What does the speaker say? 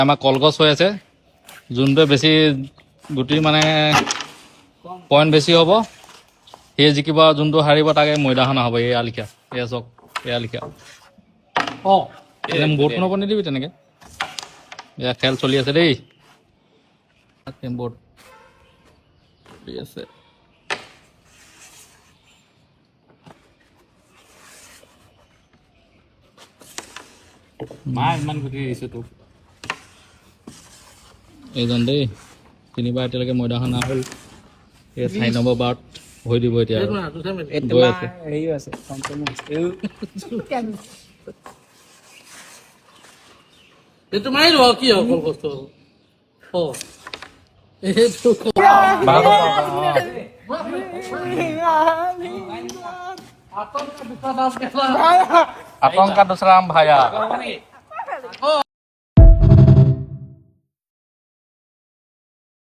আমাৰ কলগছ হৈ আছে যোনটোৱে বেছি গুটি মানে পইণ্ট বেছি হ'ব সেই জিকিব যোনটো হাৰিব তাকে ময়দাখন হ'ব এই আলিখা এয়া চক এই আলিখা বৰ্ডখন হ'ব নিদিবি তেনেকে এয়া খেল চলি আছে দেই বৰ্ড চলি আছে ইমান গুটি দিছো তোক এইজন দেই তিনিবাৰ এতিয়ালৈকে ময়দাখন হ'ল এই 4 নম্বৰ বাৰত হৈ দিব এতিয়া এইটো মাৰি ল কি হ'ল কলগছটো আতংকা দুসৰাম ভাইয়া